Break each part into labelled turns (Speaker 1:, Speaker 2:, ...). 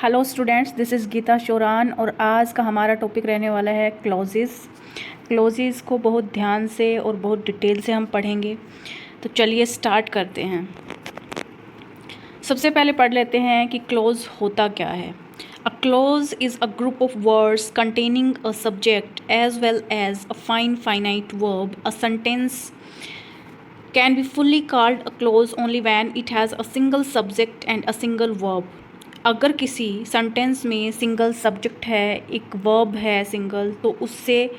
Speaker 1: Hello students, this is Geeta Shoran और आज का हमारा टॉपिक रहने वाला है क्लॉजेस। क्लॉजेस को बहुत ध्यान से और बहुत डिटेल से हम पढ़ेंगे। तो चलिए स्टार्ट करते हैं। सबसे पहले पढ़ लेते हैं कि क्लॉज होता क्या है। A clause is a group of words containing a subject as well as a finite verb. A sentence can be fully called a clause only when it has a single subject and a single verb। अगर किसी sentence में single subject है, एक verb है single, तो उससे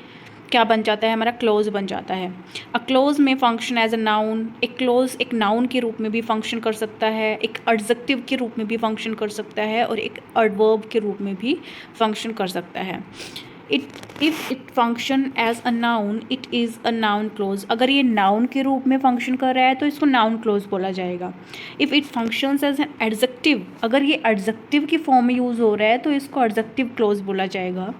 Speaker 1: क्या बन जाता है, हमारा क्लोज बन जाता है। अ क्लोज में फंक्शन एज अ नाउन। एक क्लोज एक नाउन के रूप में भी फंक्शन कर सकता है, एक एडजेक्टिव के रूप में भी फंक्शन कर सकता है और एक एडवर्ब के रूप में भी फंक्शन कर सकता है। If it function as a noun it is a noun clause. अगर ये नाउन के रूप में फंक्शन कर रहा है तो इसको नाउन क्लोज बोला जाएगा। If it functions as an adjective, अगर ये एडजेक्टिव की फॉर्म में यूज़ हो रहा है तो इसको एडजेक्टिव क्लोज बोला जाएगा।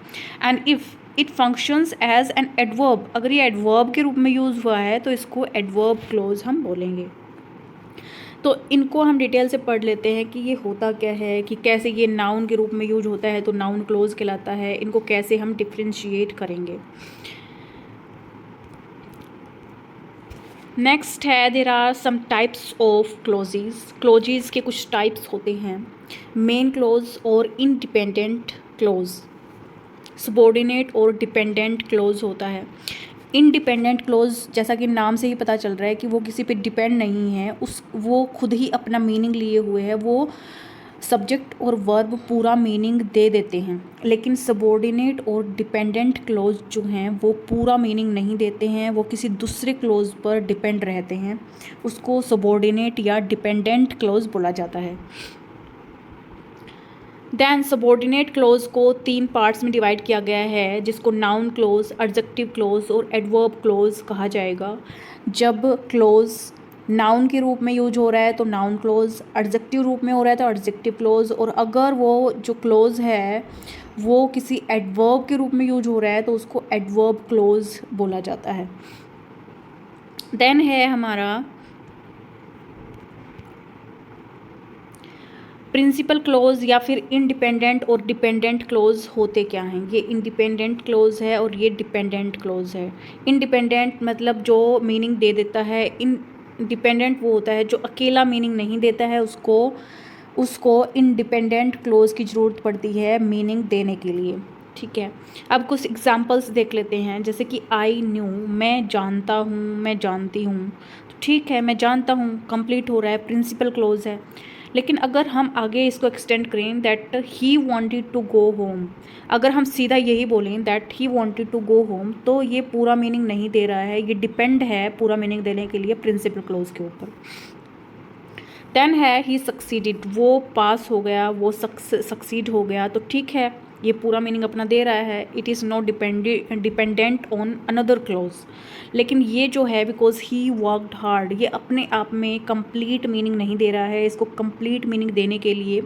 Speaker 1: And if it functions as an adverb, अगर ये एडवर्ब के रूप में यूज़ हुआ है तो इसको एडवर्ब क्लोज हम बोलेंगे। तो इनको हम डिटेल से पढ़ लेते हैं कि ये होता क्या है, कि कैसे ये नाउन के रूप में यूज होता है तो नाउन क्लोज कहलाता है। इनको कैसे हम डिफ्रेंशिएट करेंगे। नेक्स्ट है, there are some types of clauses. Clauses के कुछ टाइप्स होते हैं। मेन क्लोज और इंडिपेंडेंट क्लोज। सबॉर्डिनेट और डिपेंडेंट क्लोज होता है। इंडिपेंडेंट क्लोज, जैसा कि नाम से ही पता चल रहा है कि वो किसी पे डिपेंड नहीं है, वो खुद ही अपना मीनिंग लिए हुए है, वो सब्जेक्ट और वर्ब पूरा मीनिंग दे देते हैं। लेकिन सबॉर्डिनेट और डिपेंडेंट क्लोज जो हैं वो पूरा मीनिंग नहीं देते हैं, वो किसी दूसरे क्लोज पर डिपेंड रहते हैं। उसको सबॉर्डिनेट या डिपेंडेंट क्लोज बोला जाता है। देन सबॉर्डिनेट क्लोज को 3 पार्ट्स में डिवाइड किया गया है, जिसको नाउन क्लोज, एडजेक्टिव क्लोज और एडवर्ब क्लोज कहा जाएगा। जब क्लोज नाउन के रूप में यूज हो रहा है तो नाउन क्लोज, एडजेक्टिव रूप में हो रहा है तो एडजेक्टिव क्लोज, और अगर वो जो क्लोज है वो किसी एडवर्ब के रूप में यूज हो रहा है तो उसको एडवर्ब क्लोज बोला जाता है। देन है हमारा प्रिंसिपल क्लोज या फिर इंडिपेंडेंट और डिपेंडेंट क्लोज होते क्या हैं। ये इंडिपेंडेंट क्लोज है और ये डिपेंडेंट क्लोज है। इंडिपेंडेंट मतलब जो मीनिंग दे देता है, इंडिपेंडेंट वो होता है जो अकेला मीनिंग नहीं देता है, उसको इंडिपेंडेंट क्लोज की ज़रूरत पड़ती है मीनिंग देने के लिए। ठीक है, अब कुछ एग्जांपल्स देख लेते हैं। जैसे कि आई न्यू, मैं जानता हूँ, मैं जानती हूँ। तो ठीक है, मैं जानता हूँ कंप्लीट हो रहा है, प्रिंसिपल क्लोज है। लेकिन अगर हम आगे इसको एक्सटेंड करें, that he wanted to go home, अगर हम सीधा यही बोलें that he wanted to go home, तो ये पूरा मीनिंग नहीं दे रहा है, ये डिपेंड है पूरा मीनिंग देने के लिए प्रिंसिपल क्लोज के ऊपर। देन है ही सक्सीडिड, वो पास हो गया, वो सक्सीड हो गया, तो ठीक है, ये पूरा मीनिंग अपना दे रहा है। It is not dependent on another close. लेकिन ये जो है बिकॉज ही वर्कड हार्ड, ये अपने आप में कंप्लीट मीनिंग नहीं दे रहा है। इसको कंप्लीट मीनिंग देने के लिए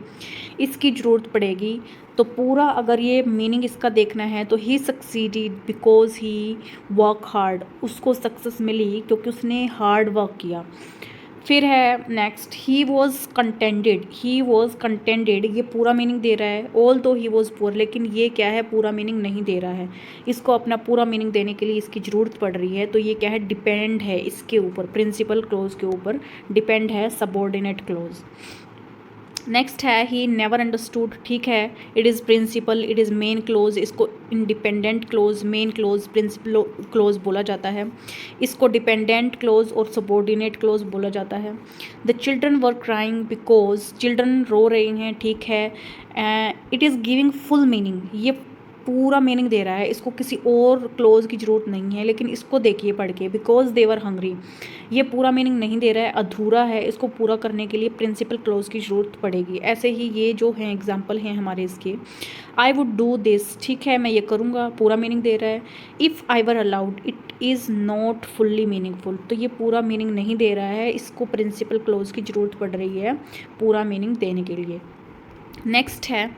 Speaker 1: इसकी ज़रूरत पड़ेगी। तो पूरा अगर ये मीनिंग इसका देखना है तो he succeeded because he work hard, उसको सक्सेस मिली क्योंकि उसने हार्ड वर्क किया। फिर है next, he was contented, he was contented, ये पूरा मीनिंग दे रहा है। ऑल दो ही वॉज पुअर, लेकिन ये क्या है, पूरा मीनिंग नहीं दे रहा है। इसको अपना पूरा मीनिंग देने के लिए इसकी ज़रूरत पड़ रही है। तो ये क्या है, डिपेंड है इसके ऊपर, प्रिंसिपल क्लोज के ऊपर डिपेंड है सबॉर्डिनेट क्लोज। नेक्स्ट है ही नेवर अंडरस्टूड, ठीक है, it is principal, it is main clause, इसको independent clause, main clause, principal clause बोला जाता है। इसको डिपेंडेंट क्लोज और सबॉर्डिनेट क्लोज बोला जाता है। The children were crying because, children रो रहे हैं, ठीक है, it is giving full meaning, ये पूरा मीनिंग दे रहा है, इसको किसी और क्लोज की ज़रूरत नहीं है। लेकिन इसको देखिए पढ़ के, बिकॉज दे वर हंग्री, ये पूरा मीनिंग नहीं दे रहा है, अधूरा है, इसको पूरा करने के लिए प्रिंसिपल क्लोज की ज़रूरत पड़ेगी। ऐसे ही ये जो हैं एग्जाम्पल हैं हमारे इसके। आई वुड डू दिस, ठीक है, मैं ये करूँगा, पूरा मीनिंग दे रहा है। If I were allowed, it is not fully meaningful, तो ये पूरा मीनिंग नहीं दे रहा है, इसको प्रिंसिपल क्लोज की ज़रूरत पड़ रही है पूरा मीनिंग देने के लिए। नेक्स्ट है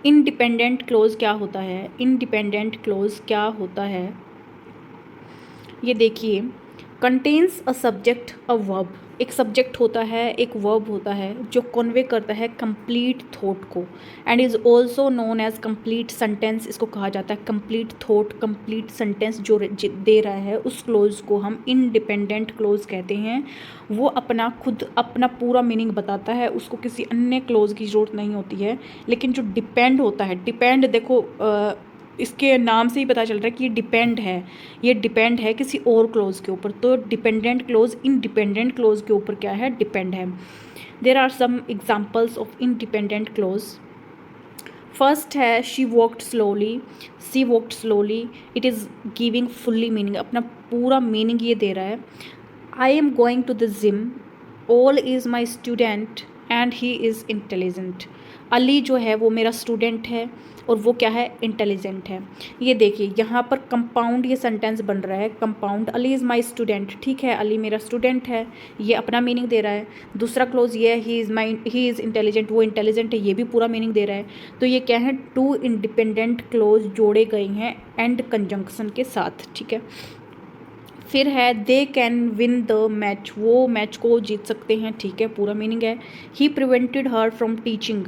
Speaker 1: इंडिपेंडेंट क्लोज क्या होता है। इंडिपेंडेंट क्लोज क्या होता है, ये देखिए, contains a subject a verb, एक सब्जेक्ट होता है, एक वर्ब होता है जो कन्वे करता है कंप्लीट थॉट को, and is also known as complete sentence. इसको कहा जाता है कंप्लीट थॉट, कंप्लीट सेंटेंस जो दे रहा है उस क्लोज को हम इंडिपेंडेंट क्लोज कहते हैं। वो अपना खुद अपना पूरा मीनिंग बताता है, उसको किसी अन्य क्लोज की ज़रूरत नहीं होती है। लेकिन जो डिपेंड होता है, डिपेंड देखो इसके नाम से ही पता चल रहा है कि ये डिपेंड है किसी और क्लोज के ऊपर। तो डिपेंडेंट क्लोज इंडिपेंडेंट क्लोज के ऊपर क्या है, डिपेंड है। There are some examples of independent clause. First है she walked slowly, it is giving fully meaning, अपना पूरा मीनिंग ये दे रहा है। I am going to the gym, all is my student and he is intelligent. Ali जो है वो मेरा स्टूडेंट है और वो क्या है, इंटेलिजेंट है। ये देखिए यहाँ पर कंपाउंड ये सेंटेंस बन रहा है, compound. Ali is my student, ठीक है, अली मेरा स्टूडेंट है, ये अपना मीनिंग दे रहा है। दूसरा क्लोज ये है ही इज़ इंटेलिजेंट, वो इंटेलिजेंट है, ये भी पूरा मीनिंग दे रहा है। तो ये क्या है, टू इंडिपेंडेंट क्लोज जोड़े गए हैं एंड कंजंक्शन के साथ, ठीक है। फिर है they can win the match, वो मैच को जीत सकते हैं, ठीक है, पूरा मीनिंग है। He prevented her from teaching,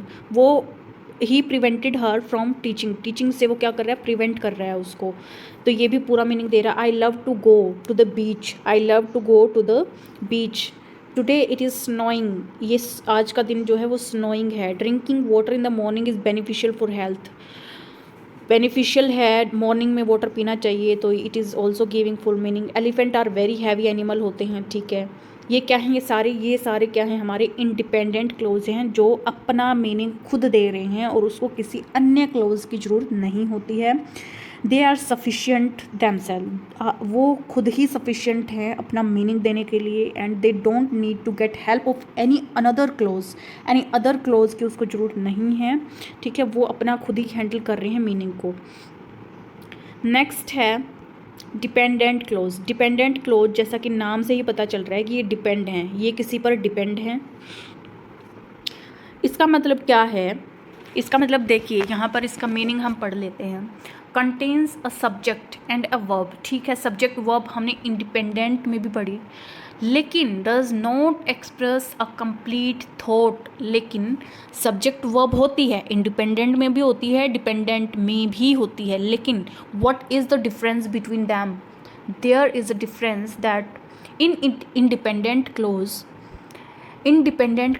Speaker 1: he prevented her from teaching से वो क्या कर रहा है, प्रिवेंट कर रहा है उसको। तो ये भी पूरा मीनिंग दे रहा है। I love to go to the beach, today it is snowing, ये आज का दिन जो है वो स्नोइंग है। Drinking water in the morning is beneficial for health, beneficial है, मॉर्निंग में वाटर पीना चाहिए, तो it is also giving full meaning. Elephant are very heavy animal होते हैं, ठीक है। ये क्या हैं, ये सारे क्या हैं, हमारे इंडिपेंडेंट क्लोज हैं जो अपना मीनिंग खुद दे रहे हैं और उसको किसी अन्य क्लोज की ज़रूरत नहीं होती है। दे आर सफिशियंट देमसेल्व, वो खुद ही सफिशियंट हैं अपना मीनिंग देने के लिए, and they don't need to get help of any other clause की उसको ज़रूरत नहीं है, ठीक है। वो अपना खुद ही हैंडल कर रहे हैं मीनिंग को। नेक्स्ट है डिपेंडेंट क्लोज, जैसा कि नाम से ही पता चल रहा है कि ये डिपेंड हैं, ये किसी पर डिपेंड हैं। इसका मतलब क्या है, इसका मतलब देखिए यहाँ पर इसका मीनिंग हम पढ़ लेते हैं। Contains a subject and a verb, ठीक है, सब्जेक्ट वर्ब हमने इंडिपेंडेंट में भी पढ़ी, लेकिन does not express a complete thought. लेकिन सब्जेक्ट वर्ब होती है, इंडिपेंडेंट में भी होती है, डिपेंडेंट में भी होती है, लेकिन what is the difference between them? There is a difference that in independent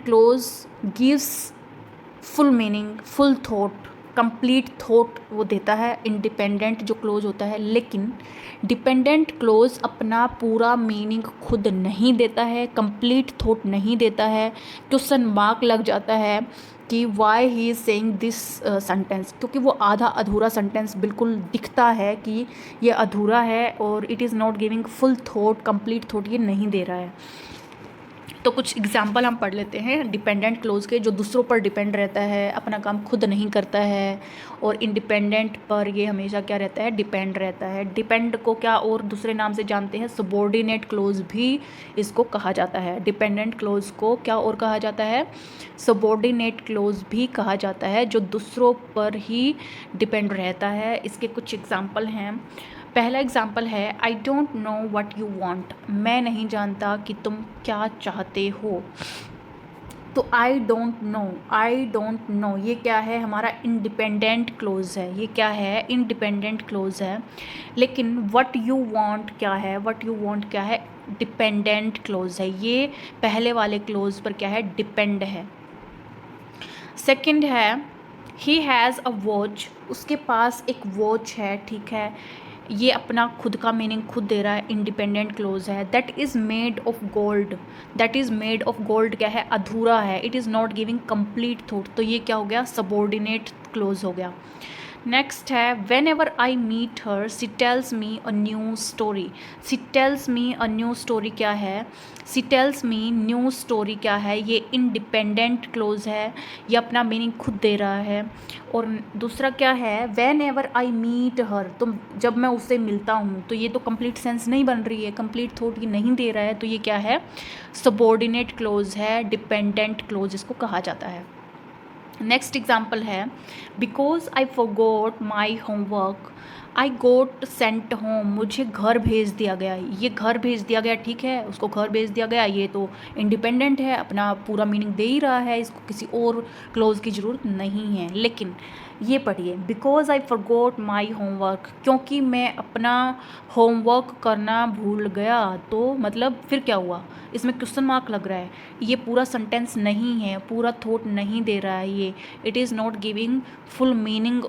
Speaker 1: clause gives full meaning, full thought, complete thought वो देता है इंडिपेंडेंट जो क्लोज होता है। लेकिन डिपेंडेंट क्लोज अपना पूरा मीनिंग खुद नहीं देता है, कंप्लीट थॉट नहीं देता है। क्वेश्चन मार्क लग जाता है कि why he is saying this sentence, क्योंकि वो आधा अधूरा सेंटेंस बिल्कुल दिखता है कि ये अधूरा है और it is not giving full thought, complete thought ये नहीं दे रहा है। तो कुछ एग्जाम्पल हम पढ़ लेते हैं डिपेंडेंट क्लोज के, जो दूसरों पर डिपेंड रहता है, अपना काम खुद नहीं करता है, और इंडिपेंडेंट पर ये हमेशा क्या रहता है, डिपेंड रहता है। डिपेंड को क्या और दूसरे नाम से जानते हैं, सबॉर्डिनेट क्लोज भी इसको कहा जाता है। डिपेंडेंट क्लोज को क्या और कहा जाता है, सबॉर्डिनेट क्लोज भी कहा जाता है, जो दूसरों पर ही डिपेंड रहता है। इसके कुछ एग्जाम्पल हैं। पहला एग्जाम्पल है I don't know what you want, मैं नहीं जानता कि तुम क्या चाहते हो। तो आई डोंट नो ये क्या है, हमारा इंडिपेंडेंट क्लोज है। ये क्या है, इंडिपेंडेंट क्लोज है। लेकिन वट यू वॉन्ट क्या है, डिपेंडेंट क्लोज है। ये पहले वाले क्लोज पर क्या है, डिपेंड है। सेकंड है ही हैज़ अ वॉच, उसके पास एक वॉच है, ठीक है। ये अपना खुद का मीनिंग खुद दे रहा है, इंडिपेंडेंट क्लोज है। That is made of gold क्या है, अधूरा है। It is not giving complete thought, तो ये क्या हो गया, सबॉर्डिनेट क्लोज हो गया। नेक्स्ट है whenever I meet her she tells me a new story. She tells me a new story क्या है, she tells me new story क्या है, ये इंडिपेंडेंट क्लोज है, ये अपना मीनिंग खुद दे रहा है। और दूसरा क्या है, whenever I meet her, तो जब मैं उससे मिलता हूँ, तो ये तो कंप्लीट सेंस नहीं बन रही है, कंप्लीट थॉट ये नहीं दे रहा है, तो ये क्या है, सबॉर्डिनेट क्लोज है, डिपेंडेंट क्लोज इसको कहा जाता है। नेक्स्ट एग्जाम्पल है, because I forgot my homework I got sent home, मुझे घर भेज दिया गया। ये घर भेज दिया गया, ठीक है, उसको घर भेज दिया गया, ये तो इंडिपेंडेंट है, अपना पूरा मीनिंग दे ही रहा है, इसको किसी और क्लोज की ज़रूरत नहीं है। लेकिन ये पढ़िए, because I forgot my homework, क्योंकि मैं अपना होमवर्क करना भूल गया, तो मतलब फिर क्या हुआ, इसमें क्वेश्चन मार्क लग रहा है। ये पूरा सेंटेंस नहीं है, पूरा थॉट नहीं दे रहा है ये, it is not giving full meaning,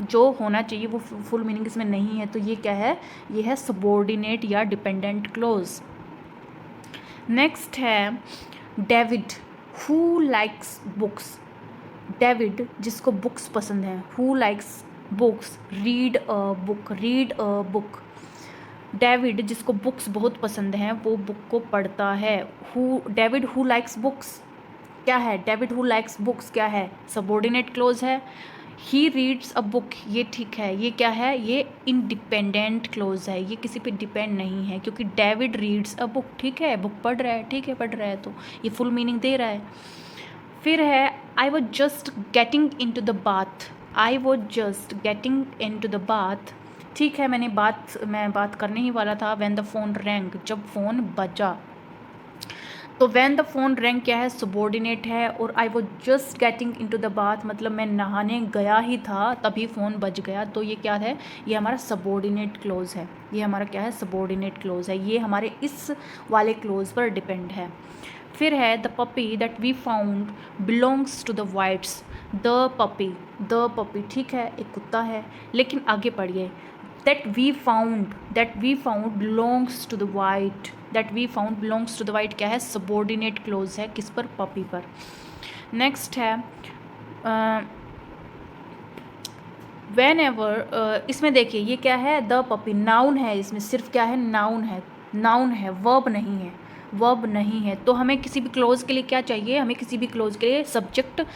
Speaker 1: जो होना चाहिए वो फुल मीनिंग इसमें नहीं है। तो ये क्या है, ये है सबॉर्डिनेट या डिपेंडेंट क्लोज। नेक्स्ट है David who likes books, David जिसको बुक्स पसंद है, who likes books read a book, read a book, David जिसको बुक्स बहुत पसंद हैं वो बुक को पढ़ता है। Who, David who likes books क्या है, डेविड हु लाइक्स बुक्स क्या है, सबॉर्डिनेट क्लोज है। ही रीड्स अ बुक, ये ठीक है, ये क्या है, ये इंडिपेंडेंट क्लोज है, ये किसी पे डिपेंड नहीं है, क्योंकि डेविड रीड्स अ बुक, ठीक है, बुक पढ़ रहा है, ठीक है, पढ़ रहा है, तो ये फुल मीनिंग दे रहा है। फिर है I was just getting into the bath, I was just getting into the bath, ठीक है, मैं बात करने ही वाला था। व्हेन द फोन रैंग, जब फ़ोन बजा, तो व्हेन द फोन रैंग क्या है, सबॉर्डिनेट है। और I was just getting into the bath, मतलब मैं नहाने गया ही था तभी फ़ोन बज गया, तो ये क्या है, ये हमारा सबॉर्डिनेट क्लोज है, ये हमारा क्या है, सबॉर्डिनेट क्लोज है, ये हमारे इस वाले क्लोज पर डिपेंड है। फिर है the puppy that we found belongs to the whites, the puppy, ठीक है, एक कुत्ता है, लेकिन आगे पढ़िए, that we found belongs to the white, that we found belongs to the white क्या है, सबॉर्डिनेट क्लोज है, किस पर, पपी पर। नेक्स्ट है वेन एवर, इसमें देखिए ये क्या है, द पपी नाउन है, इसमें सिर्फ क्या है, नाउन है, वर्ब नहीं है, वर्ब नहीं है। तो हमें किसी भी क्लोज के लिए क्या चाहिए, हमें किसी भी क्लोज के लिए सब्जेक्ट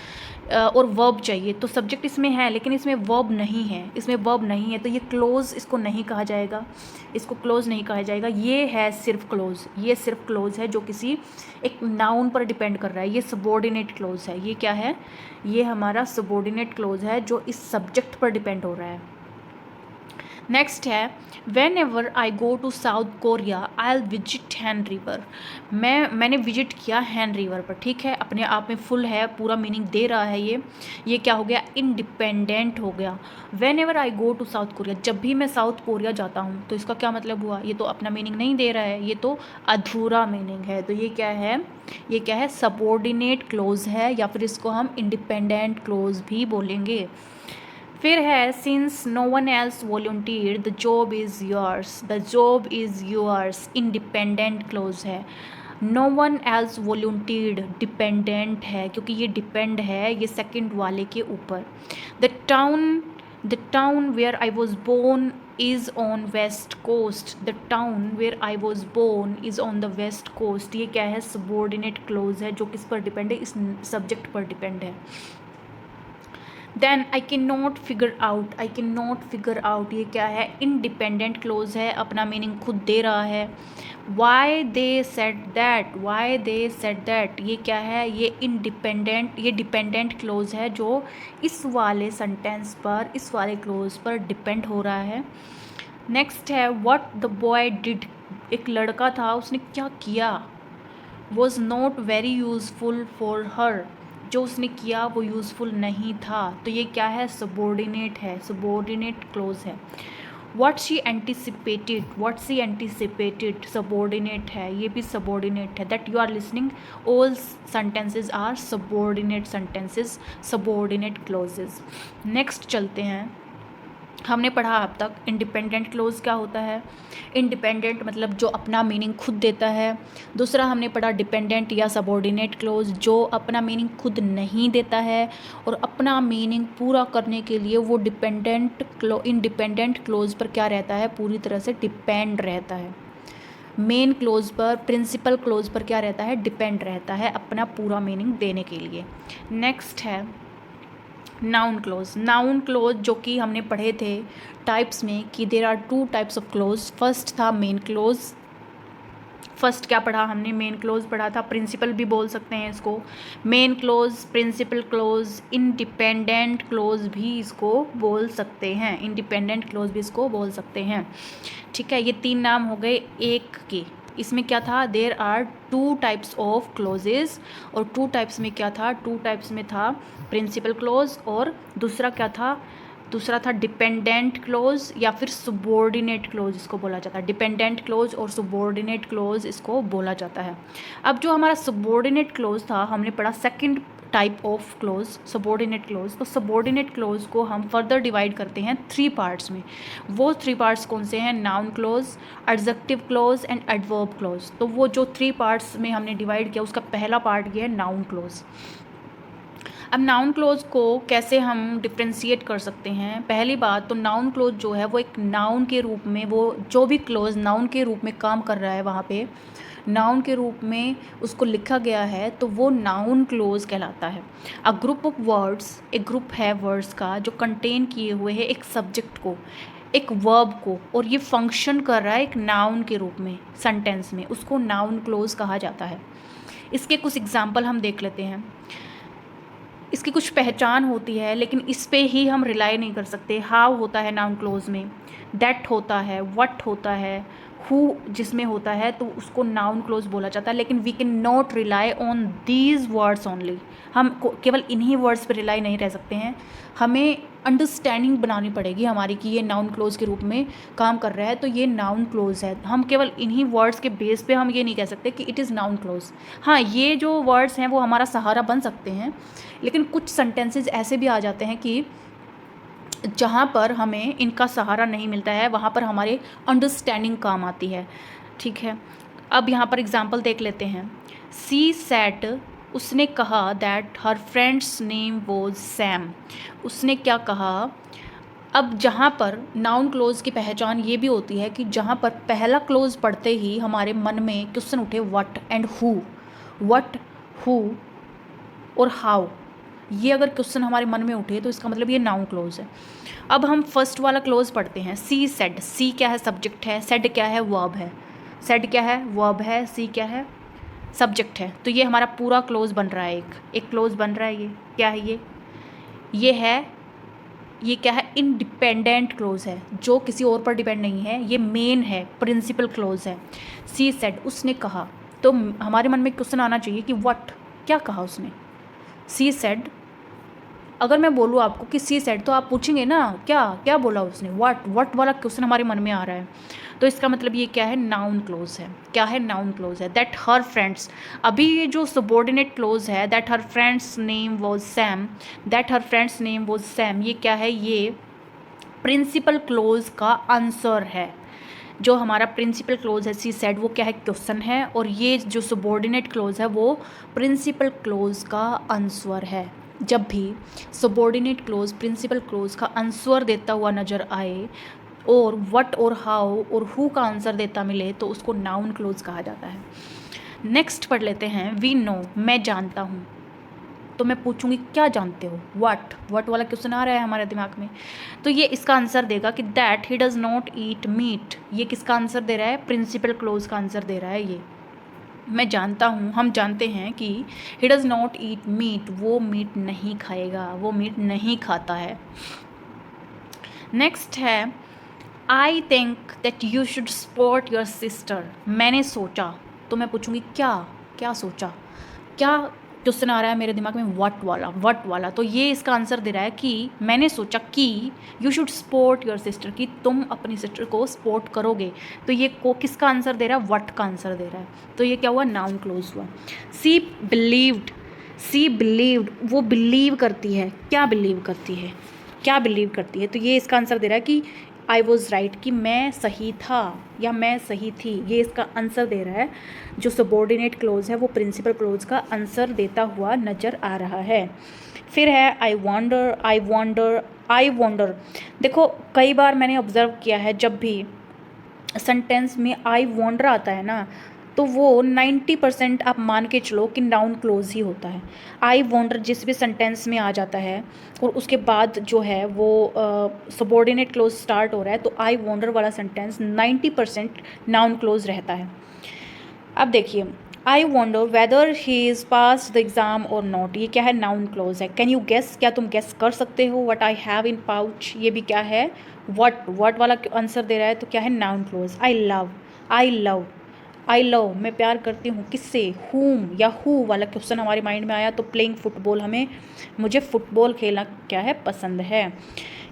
Speaker 1: और वर्ब चाहिए। तो सब्जेक्ट इसमें है लेकिन इसमें वर्ब नहीं है, इसमें वर्ब नहीं है, तो ये क्लोज इसको नहीं कहा जाएगा, इसको क्लोज नहीं कहा जाएगा। ये है सिर्फ क्लोज, ये सिर्फ क्लोज है जो किसी एक नाउन पर डिपेंड कर रहा है, ये सबॉर्डिनेट क्लोज है। ये क्या है, ये हमारा सबॉर्डिनेट क्लोज है जो इस सब्जेक्ट पर डिपेंड हो रहा है। नेक्स्ट है whenever I go to South Korea I'll visit Han river, मैंने विजिट किया हैन रिवर पर, ठीक है, अपने आप में फुल है, पूरा मीनिंग दे रहा है ये क्या हो गया, इंडिपेंडेंट हो गया। Whenever I go to South Korea, जब भी मैं साउथ कोरिया जाता हूँ, तो इसका क्या मतलब हुआ, ये तो अपना मीनिंग नहीं दे रहा है, ये तो अधूरा मीनिंग है। तो ये क्या है, ये क्या है, सबॉर्डिनेट क्लोज है, या फिर इसको हम इंडिपेंडेंट क्लोज भी बोलेंगे। फिर है since no one else volunteer the job is yours, the job is yours, independent clause है। No one else volunteered, dependent है, क्योंकि ये डिपेंड है ये सेकंड वाले के ऊपर। The town where I was born is on west coast, the town where I was born is on the west coast, ये क्या है, सबॉर्डिनेट क्लोज है जो किस पर डिपेंड है, इस सब्जेक्ट पर डिपेंड है। Then I can not figure out, ये क्या है, इंडिपेंडेंट क्लोज है, अपना मीनिंग खुद दे रहा है। वाई दे सेड दैट, ये क्या है, ये डिपेंडेंट क्लोज है जो इस वाले सेंटेंस पर, इस वाले क्लोज पर डिपेंड हो रहा है। नेक्स्ट है व्हाट द बॉय डिड, एक लड़का था, उसने क्या किया, was not very useful for her, जो उसने किया वो यूज़फुल नहीं था, तो ये क्या है, सबॉर्डिनेट है, सबॉर्डिनेट क्लोज है। व्हाट शी एंटिसिपेटेड, सबॉर्डिनेट है, ये भी सबॉर्डिनेट है। That you are listening, all sentences are subordinate sentences, subordinate clauses. Next चलते हैं, हमने पढ़ा अब तक इंडिपेंडेंट क्लोज क्या होता है, इंडिपेंडेंट मतलब जो अपना मीनिंग खुद देता है। दूसरा हमने पढ़ा डिपेंडेंट या सबॉर्डिनेट क्लोज, जो अपना मीनिंग खुद नहीं देता है और अपना मीनिंग पूरा करने के लिए वो इंडिपेंडेंट क्लोज पर क्या रहता है, पूरी तरह से डिपेंड रहता है। मेन क्लोज पर, प्रिंसिपल क्लोज पर क्या रहता है, डिपेंड रहता है अपना पूरा मीनिंग देने के लिए। नेक्स्ट है नाउन क्लोज जो कि हमने पढ़े थे टाइप्स में कि there are 2 types of clause. First था मेन क्लोज, फर्स्ट क्या पढ़ा हमने, मेन क्लोज पढ़ा था, प्रिंसिपल भी बोल सकते हैं इसको, main clause, principal clause, independent clause भी इसको बोल सकते हैं, इंडिपेंडेंट क्लोज भी इसको बोल सकते हैं। ठीक है, ये 3 नाम हो गए एक के। इसमें क्या था, there are 2 types of clauses, और 2 टाइप्स में क्या था, 2 टाइप्स में था प्रिंसिपल क्लोज, और दूसरा क्या था, दूसरा था डिपेंडेंट क्लोज या फिर सुबॉर्डिनेट क्लोज इसको बोला जाता है। डिपेंडेंट क्लोज और सुबॉर्डिनेट क्लोज इसको बोला जाता है। अब जो हमारा सुबॉर्डिनेट क्लोज था, हमने पढ़ा second type of close, subordinate close. तो सबॉर्डिनेट क्लोज को हम फर्दर डिवाइड करते हैं 3 पार्ट्स में। वो 3 पार्ट्स कौन से हैं, noun close, adjective close and adverb close. तो वो जो 3 पार्ट्स में हमने डिवाइड किया, उसका पहला पार्ट ये है नाउन क्लोज। अब नाउन क्लोज को कैसे हम डिफ्रेंशिएट कर सकते हैं, पहली बात तो नाउन क्लोज जो है वो एक नाउन के रूप में, वो जो भी क्लोज नाउन के रूप में काम कर रहा है, वहाँ पे नाउन के रूप में उसको लिखा गया है, तो वो नाउन क्लोज कहलाता है। अ ग्रुप ऑफ वर्ड्स, एक ग्रुप है वर्ड्स का जो कंटेन किए हुए है एक सब्जेक्ट को, एक वर्ब को, और ये फंक्शन कर रहा है एक नाउन के रूप में सेंटेंस में, उसको नाउन क्लोज कहा जाता है। इसके कुछ एग्जाम्पल हम देख लेते हैं। इसकी कुछ पहचान होती है, लेकिन इस पे ही हम रिलाई नहीं कर सकते। हाउ होता है नाउन क्लोज में, दैट होता है, व्हाट होता है, हु जिसमें होता है, तो उसको नाउन क्लोज बोला जाता है। लेकिन we can not rely on these words only, हम केवल इन्हीं वर्ड्स पर रिलाई नहीं रह सकते हैं, हमें अंडरस्टैंडिंग बनानी पड़ेगी हमारी कि ये नाउन क्लोज के रूप में काम कर रहा है, तो ये नाउन क्लोज है। हम केवल इन्हीं वर्ड्स के बेस पे हम ये नहीं कह सकते कि इट इज़ नाउन क्लोज। हाँ, ये जो वर्ड्स हैं वो हमारा सहारा बन सकते हैं, लेकिन कुछ सेंटेंसेस ऐसे भी आ जाते हैं कि जहाँ पर हमें इनका सहारा नहीं मिलता है, वहाँ पर हमारे अंडरस्टैंडिंग काम आती है। ठीक है, अब यहाँ पर एग्जाम्पल देख लेते हैं। सी सेड, उसने कहा, that her friends name was Sam, उसने क्या कहा। अब जहाँ पर नाउन क्लोज की पहचान ये भी होती है कि जहाँ पर पहला क्लोज पढ़ते ही हमारे मन में क्वेश्चन उठे what and who, what, who और हाउ, ये अगर क्वेश्चन हमारे मन में उठे तो इसका मतलब ये नाउन क्लोज है। अब हम फर्स्ट वाला क्लोज पढ़ते हैं। सी सेड, सी क्या है, सब्जेक्ट है, सेड क्या है, वर्ब है, सेड क्या है, वर्ब है, सी क्या है, सब्जेक्ट है। तो ये हमारा पूरा क्लोज बन रहा है, एक क्लोज बन रहा है। ये क्या है, ये है, ये क्या है, इंडिपेंडेंट क्लोज है, जो किसी और पर डिपेंड नहीं है, ये मेन है, प्रिंसिपल क्लोज है। सी सेड, उसने कहा, तो हमारे मन में क्वेश्चन आना चाहिए कि व्हाट, क्या कहा उसने। सी सेड, अगर मैं बोलूँ आपको कि सी सेड, तो आप पूछेंगे ना क्या क्या बोला उसने, व्हाट वाला क्वेश्चन हमारे मन में आ रहा है, तो इसका मतलब ये क्या है, नाउन क्लोज है। क्या है, नाउन क्लोज है। दैट हर फ्रेंड्स, अभी ये जो सबॉर्डिनेट क्लोज है, that her friends name was Sam, that her friends name was Sam, ये क्या है, ये प्रिंसिपल क्लोज का आंसर है। जो हमारा प्रिंसिपल क्लोज है सी सेड, वो क्या है, क्वेश्चन है, और ये जो सबॉर्डिनेट क्लोज है वो प्रिंसिपल क्लोज का आंसर है। जब भी सबॉर्डिनेट क्लोज प्रिंसिपल क्लोज का आंसर देता हुआ नज़र आए और व्हाट और हाउ और हु का आंसर देता मिले, तो उसको नाउन क्लोज कहा जाता है। नेक्स्ट पढ़ लेते हैं। वी नो, मैं जानता हूँ, तो मैं पूछूंगी क्या जानते हो, व्हाट वाला क्वेश्चन आ रहा है हमारे दिमाग में, तो ये इसका आंसर देगा कि that he does not eat meat. ये किसका आंसर दे रहा है, प्रिंसिपल क्लोज का आंसर दे रहा है। ये मैं जानता हूँ, हम जानते हैं कि he does not eat meat, वो मीट नहीं खाएगा, वो मीट नहीं खाता है। नेक्स्ट है, I think that you should support your sister, मैंने सोचा, तो मैं पूछूंगी क्या सोचा, क्या क्वेश्चन आ रहा है मेरे दिमाग में, व्हाट वाला, तो ये इसका आंसर दे रहा है कि मैंने सोचा कि you should support your sister, कि तुम अपनी सिस्टर को सपोर्ट करोगे, तो ये को किसका आंसर दे रहा है, व्हाट का आंसर दे रहा है, तो ये क्या हुआ, नाउन क्लोज हुआ। सी बिलीव्ड, वो बिलीव करती है, क्या बिलीव करती है, तो ये इसका आंसर दे रहा है कि आई वॉज राइट, कि मैं सही था या मैं सही थी, ये इसका आंसर दे रहा है। जो सबॉर्डिनेट क्लोज है वो प्रिंसिपल क्लोज का आंसर देता हुआ नज़र आ रहा है। फिर है आई वॉन्डर, देखो कई बार मैंने ऑब्ज़र्व किया है, जब भी सेंटेंस में आई वॉन्डर आता है ना, तो वो 90% आप मान के चलो कि नाउन क्लोज ही होता है। आई वॉन्डर जिस भी सेंटेंस में आ जाता है और उसके बाद जो है वो सबॉर्डिनेट क्लोज स्टार्ट हो रहा है, तो आई वॉन्डर वाला सेंटेंस 90% नाउन क्लोज रहता है। अब देखिए, I wonder whether he is pass the exam और नॉट, ये क्या है, नाउन क्लोज है। कैन यू गेस, क्या तुम गेस कर सकते हो, what I have in pouch, ये भी क्या है, वट वाला आंसर दे रहा है, तो क्या है, noun close. I love I love, मैं प्यार करती हूँ, किससे, हुम या हु वाला क्वेश्चन हमारे माइंड में आया, तो प्लेइंग फुटबॉल, मुझे फुटबॉल खेलना क्या है, पसंद है।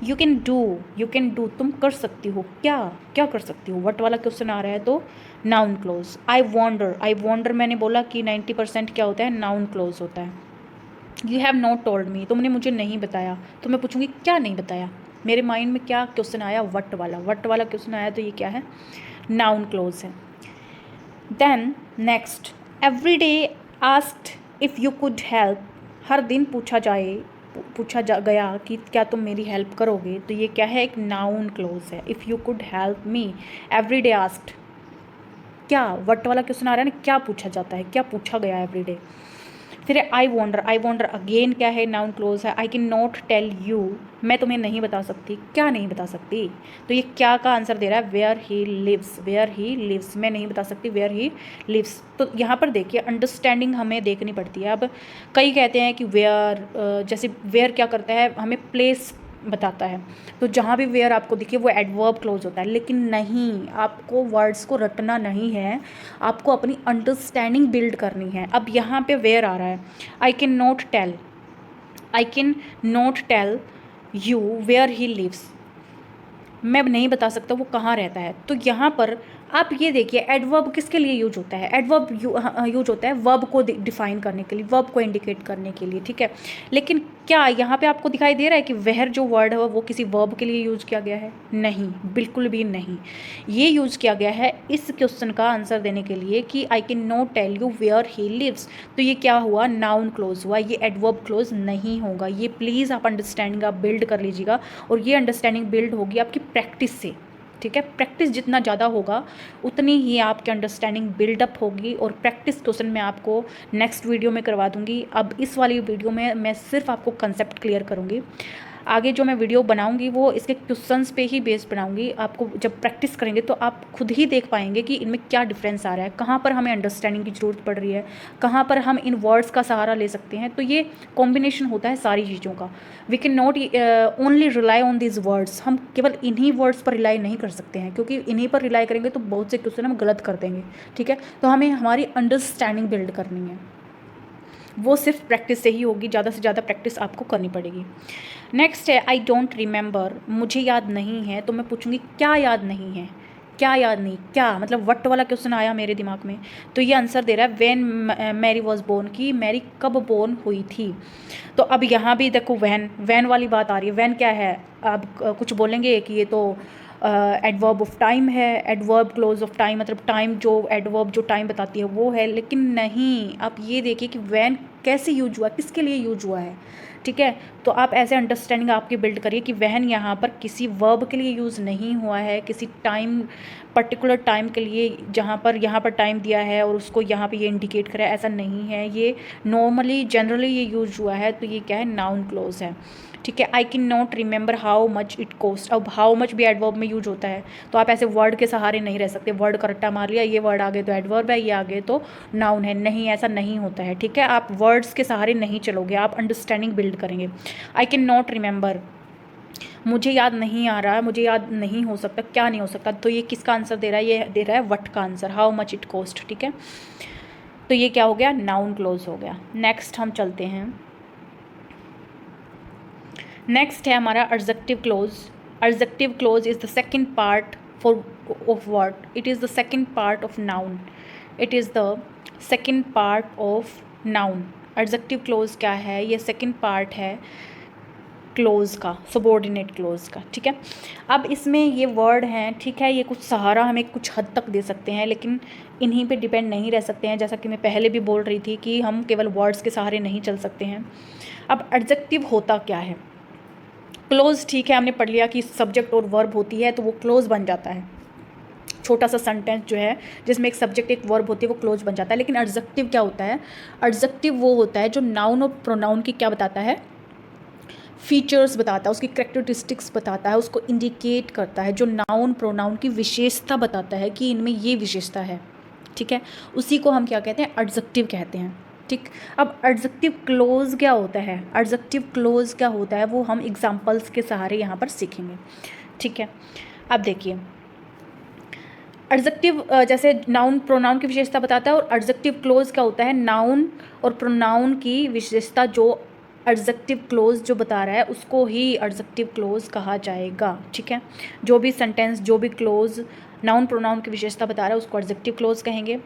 Speaker 1: यू कैन डू, तुम कर सकती हो, क्या क्या कर सकती हो, वट वाला क्वेश्चन आ रहा है तो नाउन क्लोज। आई वॉन्डर मैंने बोला कि 90% क्या होता है, नाउन क्लोज होता है। You have not told me, तुमने मुझे नहीं बताया, तो मैं पूछूंगी क्या नहीं बताया, मेरे माइंड में क्या क्वेश्चन आया, वट वाला क्वेश्चन आया, तो ये क्या है, नाउन क्लोज है। Then next, every day asked if you could help, हर दिन पूछा गया कि क्या तुम मेरी हेल्प करोगे, तो ये क्या है, एक नाउन क्लोज है। If you could help me, every day asked, क्या वट वाला क्वेश्चन आ रहा है ना, क्या पूछा जाता है, क्या पूछा गया एवरी डे। फिर आई वॉन्डर अगेन क्या है, नाउन क्लोज है। I can not tell you, मैं तुम्हें नहीं बता सकती, क्या नहीं बता सकती, तो ये क्या का आंसर दे रहा है, वेयर ही लिव्स, मैं नहीं बता सकती वेयर ही लिव्स। तो यहाँ पर देखिए, अंडरस्टैंडिंग हमें देखनी पड़ती है। अब कई कहते हैं कि वेयर, जैसे वेयर क्या करता है, हमें प्लेस बताता है, तो जहाँ भी वेयर आपको दिखे वो एडवर्ब क्लोज होता है, लेकिन नहीं, आपको वर्ड्स को रटना नहीं है, आपको अपनी अंडरस्टैंडिंग बिल्ड करनी है। अब यहाँ पे वेयर आ रहा है, I can not tell you where he lives, मैं नहीं बता सकता वो कहाँ रहता है। तो यहाँ पर आप ये देखिए, एडवर्ब किसके लिए यूज होता है, एडवर्ब यूज होता है वर्ब को डिफाइन करने के लिए, वर्ब को इंडिकेट करने के लिए, ठीक है। लेकिन क्या यहाँ पे आपको दिखाई दे रहा है कि वेयर जो वर्ड है वो किसी वर्ब के लिए यूज किया गया है, नहीं, बिल्कुल भी नहीं। ये यूज किया गया है इस क्वेश्चन का आंसर देने के लिए कि I can not tell you where he lives, तो ये क्या हुआ, नाउन क्लोज हुआ, ये एडवर्ब क्लोज नहीं होगा। ये प्लीज़ आप अंडरस्टैंडिंग आप बिल्ड कर लीजिएगा, और ये अंडरस्टैंडिंग बिल्ड होगी आपकी प्रैक्टिस से, ठीक है। प्रैक्टिस जितना ज़्यादा होगा उतनी ही आपकी अंडरस्टैंडिंग बिल्डअप होगी, और प्रैक्टिस क्वेश्चन मैं आपको नेक्स्ट वीडियो में करवा दूंगी। अब इस वाली वीडियो में मैं सिर्फ आपको कंसेप्ट क्लियर करूंगी, आगे जो मैं वीडियो बनाऊंगी वो इसके क्वेश्चंस पे ही बेस्ड बनाऊंगी। आपको जब प्रैक्टिस करेंगे तो आप खुद ही देख पाएंगे कि इनमें क्या डिफरेंस आ रहा है, कहाँ पर हमें अंडरस्टैंडिंग की ज़रूरत पड़ रही है, कहाँ पर हम इन वर्ड्स का सहारा ले सकते हैं। तो ये कॉम्बिनेशन होता है सारी चीज़ों का। We can not only rely on this words, हम केवल इन्हीं वर्ड्स पर रिलाई नहीं कर सकते हैं, क्योंकि इन्हीं पर रिलाई करेंगे तो बहुत से क्वेश्चन हम गलत कर देंगे, ठीक है। तो हमें हमारी अंडरस्टैंडिंग बिल्ड करनी है, वो सिर्फ प्रैक्टिस से ही होगी, ज़्यादा से ज़्यादा प्रैक्टिस आपको करनी पड़ेगी। नेक्स्ट है, आई डोंट रिमेंबर, मुझे याद नहीं है, तो मैं पूछूंगी क्या याद नहीं है, क्या याद नहीं, क्या मतलब वट वाला क्वेश्चन आया मेरे दिमाग में, तो ये आंसर दे रहा है व्हेन मैरी वॉज बोर्न, की मैरी कब बोर्न हुई थी। तो अब यहाँ भी देखो, वैन वाली बात आ रही है। वैन क्या है, अब कुछ बोलेंगे कि ये तो एडवर्ब ऑफ टाइम है, एडवर्ब क्लोज ऑफ टाइम, मतलब टाइम जो एडवर्ब जो टाइम बताती है वो है, लेकिन नहीं, आप ये देखिए कि वैन कैसे यूज हुआ, किसके लिए यूज हुआ है, ठीक है। तो आप ऐसे अंडरस्टैंडिंग आपकी बिल्ड करिए कि वहन यहाँ पर किसी वर्ब के लिए यूज़ नहीं हुआ है, किसी टाइम पर्टिकुलर टाइम के लिए, जहाँ पर यहाँ पर टाइम दिया है और उसको यहाँ पे ये इंडिकेट करा है, ऐसा नहीं है। ये नॉर्मली जनरली ये यूज हुआ है, तो ये क्या है, नाउन क्लोज है, ठीक है। I can not remember how much it cost, अब हाउ मच भी एडवर्ब में यूज होता है, तो आप ऐसे वर्ड के सहारे नहीं रह सकते, वर्ड का रट्टा मार लिया, ये वर्ड आगे तो एडवर्ब है, ये आगे तो नाउन है, नहीं, ऐसा नहीं होता है, ठीक है। आप वर्ड्स के सहारे नहीं चलोगे, आप अंडरस्टैंडिंग बिल्ड करेंगे। आई कैन नॉट रिमेंबर, मुझे याद नहीं आ रहा, मुझे याद नहीं हो सकता, क्या नहीं हो सकता, तो ये किसका आंसर दे रहा है, ये दे रहा है वट का answer, how much it cost, ठीक है। तो ये क्या हो गया, नाउन क्लोज हो गया। नेक्स्ट हम चलते हैं, नेक्स्ट है हमारा adjective close. Adjective close is the second part for of word, it is the second part of noun, it is the second part of noun. Adjective close क्या है, ये सेकंड पार्ट है close का, subordinate close का, ठीक है। अब इसमें ये वर्ड हैं, ठीक है, ये कुछ सहारा हमें कुछ हद तक दे सकते हैं, लेकिन इन्हीं पे डिपेंड नहीं रह सकते हैं, जैसा कि मैं पहले भी बोल रही थी कि हम केवल वर्ड्स के सहारे नहीं चल सकते हैं। अब एडजेक्टिव होता क्या है, क्लोज, ठीक है, हमने पढ़ लिया कि सब्जेक्ट और वर्ब होती है तो वो क्लोज बन जाता है, छोटा सा सेंटेंस जो है जिसमें एक सब्जेक्ट एक वर्ब होती है वो क्लोज बन जाता है। लेकिन एडजेक्टिव क्या होता है, एडजेक्टिव वो होता है जो नाउन और प्रोनाउन की क्या बताता है, फीचर्स बताता है, उसकी कैरेक्टरिस्टिक्स बताता है, उसको इंडिकेट करता है, जो नाउन प्रोनाउन की विशेषता बताता है कि इनमें ये विशेषता है, ठीक है, उसी को हम क्या कहते हैं, एडजेक्टिव कहते हैं। ठीक, अब एडजेक्टिव क्लोज क्या होता है, एडजेक्टिव क्लोज क्या होता है वो हम एग्जांपल्स के सहारे यहाँ पर सीखेंगे। ठीक है, अब देखिए एडजेक्टिव जैसे नाउन प्रोनाउन की विशेषता बताता है, और एडजेक्टिव क्लोज क्या होता है, नाउन और प्रोनाउन की विशेषता जो एडजेक्टिव क्लोज जो बता रहा है उसको ही एडजेक्टिव क्लोज कहा जाएगा। ठीक है, जो भी सेंटेंस जो भी क्लोज नाउन प्रोनाउन की विशेषता बता रहा है उसको एडजेक्टिव क्लोज कहेंगे।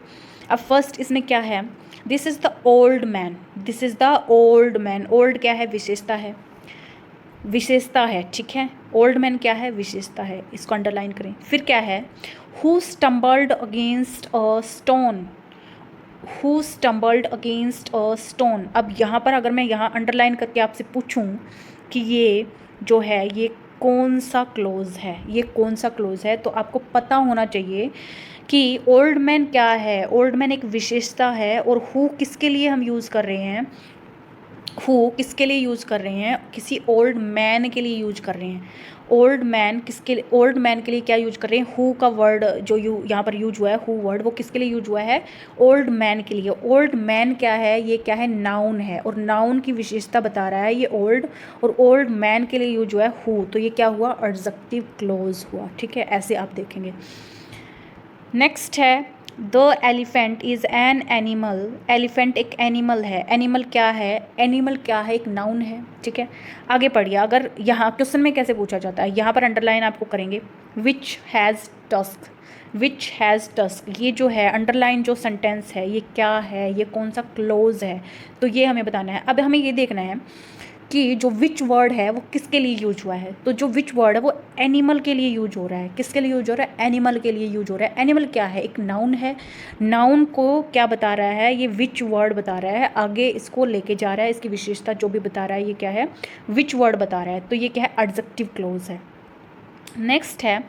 Speaker 1: अब फर्स्ट इसमें क्या है, this is the old man, this is the old man, old क्या है, विशेषता है, विशेषता है। ठीक है, ओल्ड मैन क्या है, विशेषता है, इसको अंडरलाइन करें। फिर क्या है, who stumbled against a stone, who stumbled against a stone. अब यहाँ पर अगर मैं यहाँ अंडरलाइन करके आपसे पूछूं कि ये जो है ये कौन सा क्लोज है, ये कौन सा क्लोज है, तो आपको पता होना चाहिए कि ओल्ड मैन क्या है, ओल्ड मैन एक विशेषता है, और हु किसके लिए हम यूज़ कर रहे हैं, हु किसके लिए यूज़ कर रहे हैं, किसी ओल्ड मैन के लिए यूज कर रहे हैं। ओल्ड मैन किसके लिए, ओल्ड मैन के लिए क्या यूज कर रहे हैं, हु का वर्ड जो यहाँ पर यूज हुआ है, हु वर्ड वो किसके लिए यूज हुआ है, ओल्ड मैन के लिए। ओल्ड मैन क्या है, ये क्या है, नाउन है, और नाउन की विशेषता बता रहा है ये ओल्ड, और ओल्ड मैन के लिए यूज हुआ है हु, तो ये क्या हुआ, एडजेक्टिव क्लोज हुआ। ठीक है, ऐसे आप देखेंगे। नेक्स्ट है the elephant is an animal, elephant एक एनिमल है, एनिमल क्या है, एनिमल क्या है, एक नाउन है। ठीक है, आगे पढ़िए, अगर यहाँ क्वेश्चन में कैसे पूछा जाता है, यहाँ पर अंडरलाइन आपको करेंगे, which has tusk, which has tusk, ये जो है अंडरलाइन जो सेंटेंस है ये क्या है, ये कौन सा क्लोज है, तो ये हमें बताना है। अब हमें ये देखना है कि जो विच वर्ड है वो किसके लिए यूज हुआ है, तो जो विच वर्ड है वो एनिमल के लिए यूज हो रहा है, किसके लिए यूज हो रहा है, एनिमल के लिए यूज हो रहा है। एनिमल क्या है, एक नाउन है, नाउन को क्या बता रहा है, ये विच वर्ड बता रहा है, आगे इसको लेके जा रहा है, इसकी विशेषता जो भी बता रहा है ये क्या है, विच वर्ड बता रहा है, तो ये क्या है, एडजेक्टिव क्लोज है। नेक्स्ट है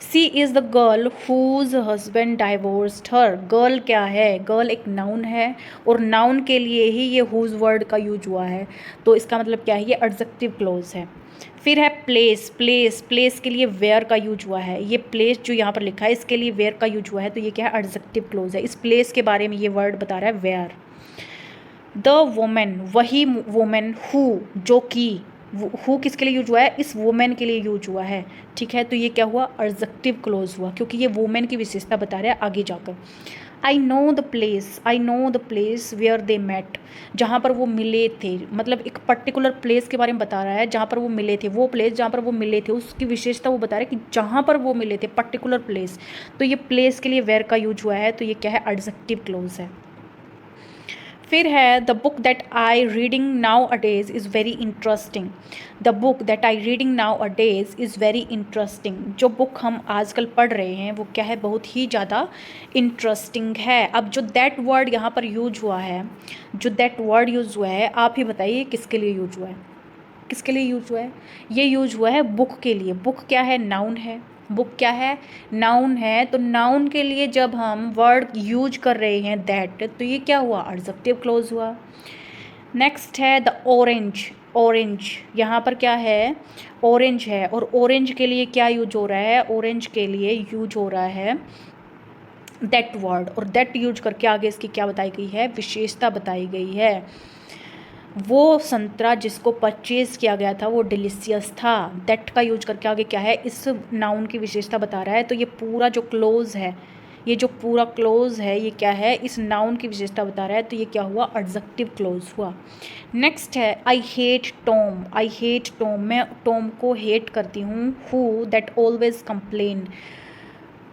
Speaker 1: she is the girl whose husband divorced her, girl क्या है, गर्ल एक नाउन है, और नाउन के लिए ही ये हुज वर्ड का यूज हुआ है, तो इसका मतलब क्या है, ये एडजेक्टिव क्लोज है। फिर है प्लेस, प्लेस, प्लेस के लिए वेयर का यूज हुआ है, ये प्लेस जो यहाँ पर लिखा है इसके लिए वेयर का यूज हुआ है, तो ये क्या है, एडजेक्टिव क्लोज है, इस प्लेस के बारे में ये वर्ड बता रहा है वेयर। द वोमेन, वही वोमेन, हु जो कि, हु किसके लिए यूज हुआ है, इस वुमेन के लिए यूज हुआ है। ठीक है, तो ये क्या हुआ, एडजेक्टिव क्लोज हुआ, क्योंकि ये वुमेन की विशेषता बता रहा है आगे जाकर। I know the place, I know the place where they met, जहाँ पर वो मिले थे, मतलब एक पर्टिकुलर प्लेस के बारे में बता रहा है जहाँ पर वो मिले थे, वो प्लेस जहाँ पर वो मिले थे उसकी विशेषता वो बता रहा है कि जहाँ पर वो मिले थे पर्टिकुलर प्लेस, तो ये प्लेस के लिए वेयर का यूज हुआ है, तो ये क्या है, एडजेक्टिव क्लोज है। फिर है the book that I reading now a days is very interesting, the book that I reading now a days is very interesting, जो बुक हम आजकल पढ़ रहे हैं वो क्या है, बहुत ही ज़्यादा इंटरेस्टिंग है। अब जो दैट वर्ड यहाँ पर यूज हुआ है, जो दैट वर्ड यूज हुआ है, आप ही बताइए किसके लिए यूज हुआ है, किसके लिए यूज हुआ है, ये यूज हुआ है बुक के लिए। बुक क्या है, नाउन है, बुक क्या है, नाउन है, तो नाउन के लिए जब हम वर्ड यूज कर रहे हैं दैट, तो ये क्या हुआ, एडजेक्टिव क्लोज हुआ। नेक्स्ट है द ऑरेंज, ऑरेंज यहाँ पर क्या है, ऑरेंज है, और ऑरेंज के लिए क्या यूज हो रहा है, ऑरेंज के लिए यूज हो रहा है दैट वर्ड, और दैट यूज करके आगे इसकी क्या बताई गई है, विशेषता बताई गई है। वो संतरा जिसको परचेज़ किया गया था वो डिलीशियस था, दैट का यूज करके आगे क्या है, इस नाउन की विशेषता बता रहा है, तो ये पूरा जो क्लोज है, ये जो पूरा क्लोज है ये क्या है, इस नाउन की विशेषता बता रहा है, तो ये क्या हुआ, एडजेक्टिव क्लोज हुआ। नेक्स्ट है I hate Tom, I hate Tom, मैं टॉम को हेट करती हूँ, हु दैट ऑलवेज कंप्लेन,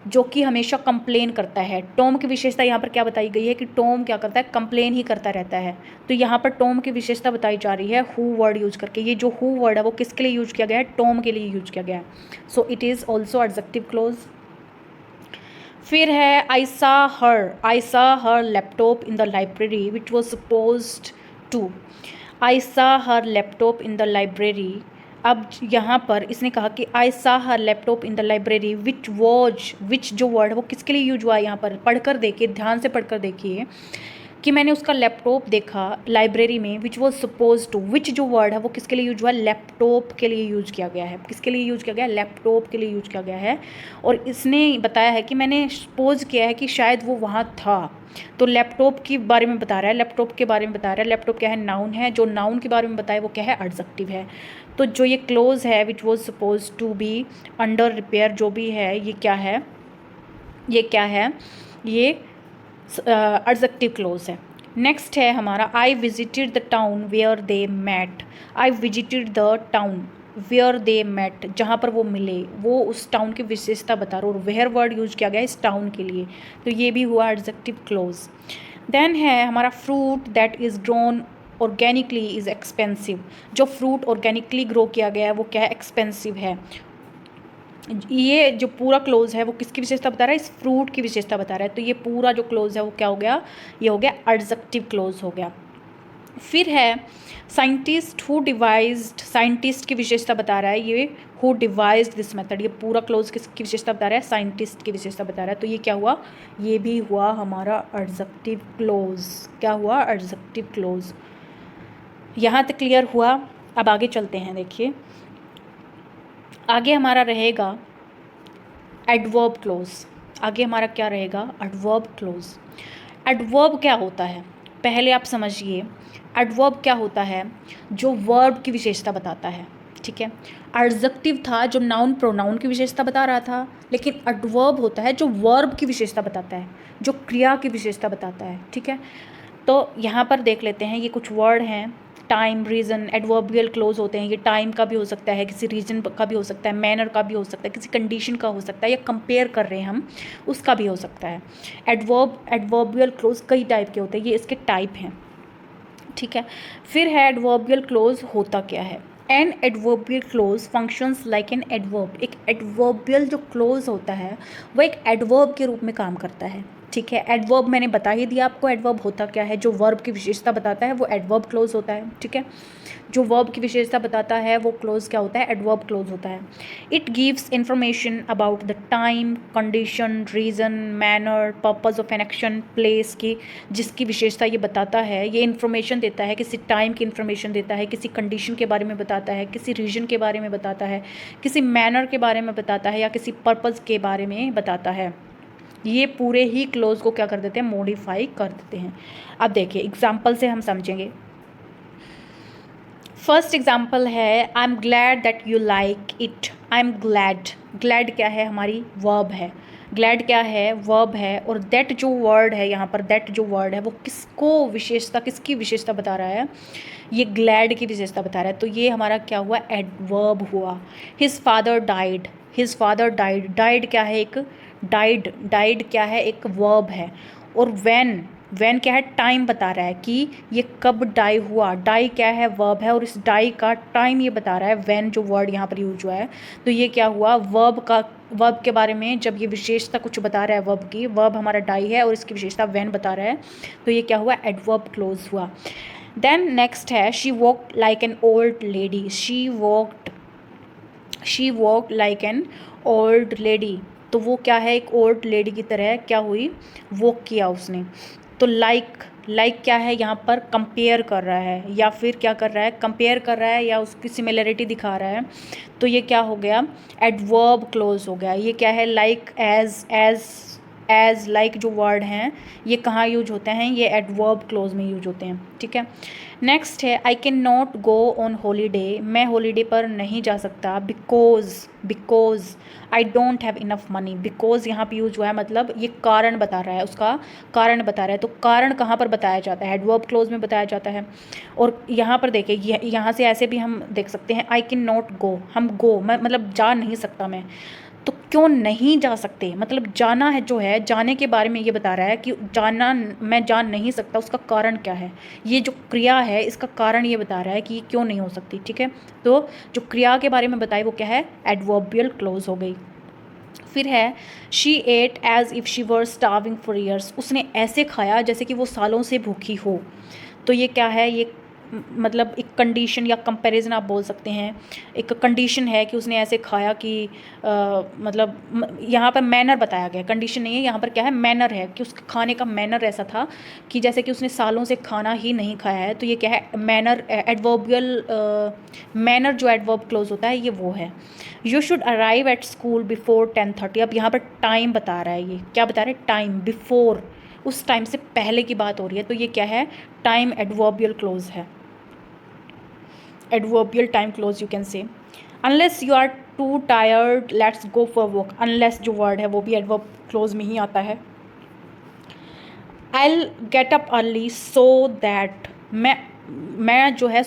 Speaker 1: जो कि हमेशा कंप्लेन करता है। टॉम की विशेषता यहाँ पर क्या बताई गई है कि टॉम क्या करता है, कंप्लेन ही करता रहता है, तो यहाँ पर टॉम की विशेषता बताई जा रही है हु वर्ड यूज करके। ये जो हु वर्ड है वो किसके लिए यूज किया गया है, टॉम के लिए यूज किया गया है, so it is also adjective clause. फिर है I saw her laptop in the library which was supposed to, I saw her laptop in the library. अब यहाँ पर इसने कहा कि I saw her laptop in the library which was, which जो word है वो किसके लिए यूज हुआ है, यहाँ पर पढ़कर देखिए, ध्यान से पढ़कर देखिए, कि मैंने उसका लैपटॉप देखा लाइब्रेरी में, विच वॉज सपोज टू, विच जो वर्ड है वो किसके लिए यूज हुआ, लैपटॉप के लिए यूज किया गया है। किसके लिए यूज किया गया, लैपटॉप के लिए यूज किया गया है। और इसने बताया है कि मैंने सपोज किया है कि शायद वो वहाँ था, तो लैपटॉप के बारे में बता रहा है, लैपटॉप के बारे में बता रहा है। लैपटॉप क्या है, नाउन है, जो नाउन के बारे में बताए वो क्या है, एडजेक्टिव है। तो जो ये क्लोज है which was suppose to be under repair, जो भी है ये क्या है, ये क्या है, ये एडजेक्टिव क्लोज है। नेक्स्ट है हमारा I visited the town where they met. I visited the town where they met, जहाँ पर वो मिले, वो उस टाउन की विशेषता बता रहा, और वेयर वर्ड यूज किया गया इस टाउन के लिए, तो ये भी हुआ एडजेक्टिव क्लोज। देन है हमारा fruit that is grown organically is expensive. जो फ्रूट ऑर्गेनिकली ग्रो किया गया है वो क्या है, एक्सपेंसिव है। ये जो पूरा क्लोज है वो किसकी विशेषता बता रहा है, इस फ्रूट की विशेषता बता रहा है। तो ये पूरा जो क्लोज है वो क्या हो गया, ये हो गया एडजेक्टिव क्लोज हो गया। फिर है साइंटिस्ट हु डिवाइज्ड, साइंटिस्ट की विशेषता बता रहा है ये, हु डिवाइज्ड दिस मेथड, ये पूरा क्लोज किसकी विशेषता बता रहा है, साइंटिस्ट की विशेषता बता रहा है। तो ये क्या हुआ, ये भी हुआ हमारा एडजेक्टिव क्लोज। क्या हुआ, एडजेक्टिव क्लोज। यहाँ तक क्लियर हुआ। अब आगे चलते हैं, देखिए आगे हमारा रहेगा एडवर्ब क्लोज। आगे हमारा क्या रहेगा, एडवर्ब क्लोज। एडवर्ब क्या होता है, पहले आप समझिए एडवर्ब क्या होता है, जो वर्ब की विशेषता बताता है। ठीक है, एडजेक्टिव था जो नाउन प्रोनाउन की विशेषता बता रहा था, लेकिन एडवर्ब होता है जो वर्ब की विशेषता बताता है, जो क्रिया की विशेषता बताता है। ठीक है, तो यहाँ पर देख लेते हैं, ये कुछ वर्ड हैं, टाइम, रीज़न, एडवर्बियल क्लोज होते हैं। ये टाइम का भी हो सकता है, किसी रीजन का भी हो सकता है, मैनर का भी हो सकता है, किसी कंडीशन का हो सकता है, या कंपेयर कर रहे हैं हम उसका भी हो सकता है। एडवर्बियल क्लोज कई टाइप के होते हैं, ये इसके टाइप हैं। ठीक है, फिर है एडवर्बियल क्लोज होता क्या है। An adverbial clause functions like an adverb. एक एडवर्बियल जो क्लोज होता है वह एक एडवर्ब के रूप में काम करता है। ठीक है, एडवर्ब मैंने बता ही दिया आपको एडवर्ब होता क्या है, जो वर्ब की विशेषता बताता है वो एडवर्ब क्लोज होता है। ठीक है, जो वर्ब की विशेषता बताता है वो क्लोज क्या होता है, एडवर्ब क्लोज होता है। It gives information about the time, condition, reason, manner, purpose of an action, place की, जिसकी विशेषता ये बताता है, ये इन्फॉर्मेशन देता है, किसी टाइम की इन्फॉर्मेशन देता है, किसी कंडीशन के बारे में बताता है, किसी रीजन के बारे में बताता है, किसी मैनर के बारे में बताता है, या किसी पर्पस के बारे में बताता है। ये पूरे ही क्लोज को क्या कर देते हैं, मॉडिफाई कर देते हैं। अब देखिए एग्जाम्पल से हम समझेंगे। फर्स्ट एग्जाम्पल है I am glad that you like it. I am glad, glad क्या है, हमारी वर्ब है। ग्लैड क्या है, वर्ब है। और दैट जो वर्ड है यहाँ पर, दैट जो वर्ड है वो किसको विशेषता, किसकी विशेषता बता रहा है, ये ग्लैड की विशेषता बता रहा है। तो ये हमारा क्या हुआ, एडवर्ब हुआ। His father died, his father died, died क्या है, एक डाइड, डाइड क्या है, एक वर्ब है। और व्हेन, व्हेन क्या है, टाइम बता रहा है कि ये कब डाई हुआ, डाई क्या है, वर्ब है, और इस डाई का टाइम ये बता रहा है, व्हेन जो वर्ड यहाँ पर यूज हुआ है। तो ये क्या हुआ, वर्ब का, वर्ब के बारे में जब ये विशेषता कुछ बता रहा है वर्ब की, वर्ब हमारा डाई है और इसकी विशेषता व्हेन बता रहा है, तो ये क्या हुआ, एडवर्ब क्लोज हुआ। देन नेक्स्ट है she walked like an old lady. She walked like an old lady, तो वो क्या है, एक ओल्ड लेडी की तरह क्या हुई, वॉक किया उसने। तो लाइक क्या है, यहाँ पर कंपेयर कर रहा है, या फिर क्या कर रहा है, कंपेयर कर रहा है, या उसकी सिमिलरिटी दिखा रहा है। तो ये क्या हो गया, एडवर्ब क्लोज हो गया। ये क्या है, लाइक, एज लाइक जो वर्ड हैं ये कहाँ यूज होते हैं, ये एडवर्ब क्लोज में यूज होते हैं। ठीक है, नेक्स्ट है I can not go on holiday. मैं हॉलीडे पर नहीं जा सकता, because I don't have enough money. Because यहाँ पे यूज हुआ है, मतलब ये कारण बता रहा है, उसका कारण बता रहा है। तो कारण कहाँ पर बताया जाता है, एडवर्ब क्लोज में बताया जाता है। और यहाँ पर देखिए, यहाँ से ऐसे भी हम देख सकते हैं, आई कैन नॉट गो, हम गो मैं मतलब जा नहीं सकता मैं, तो क्यों नहीं जा सकते, मतलब जाना है, जो है जाने के बारे में ये बता रहा है कि जाना, मैं जा नहीं सकता, उसका कारण क्या है, ये जो क्रिया है इसका कारण ये बता रहा है कि ये क्यों नहीं हो सकती। ठीक है, तो जो क्रिया के बारे में बताई वो क्या है, एडवर्बियल क्लोज हो गई। फिर है she ate as if she were starving for years. उसने ऐसे खाया जैसे कि वो सालों से भूखी हो। तो ये क्या है, ये मतलब एक कंडीशन या कंपैरिजन आप बोल सकते हैं। एक कंडीशन है कि उसने ऐसे खाया कि मतलब यहाँ पर मैनर बताया गया, कंडीशन नहीं है, यहाँ पर क्या है, मैनर है कि उसके खाने का मैनर ऐसा था कि जैसे कि उसने सालों से खाना ही नहीं खाया है। तो ये क्या है, मैनर, एडवर्बियल मैनर जो एडवर्ब क्लोज होता है ये वो है। You should arrive at school before 10:30। अब यहाँ पर टाइम बता रहा है, ये क्या बता रहा है, टाइम बिफोर, उस टाइम से पहले की बात हो रही है। तो ये क्या है, टाइम एडवर्बियल क्लोज है, adverbial time clause you can say. Unless you are too tired let's go for walk, unless जो वर्ड है वो भी एडवर्ब क्लोज में ही आता है। I will get up early so that, मैं जो है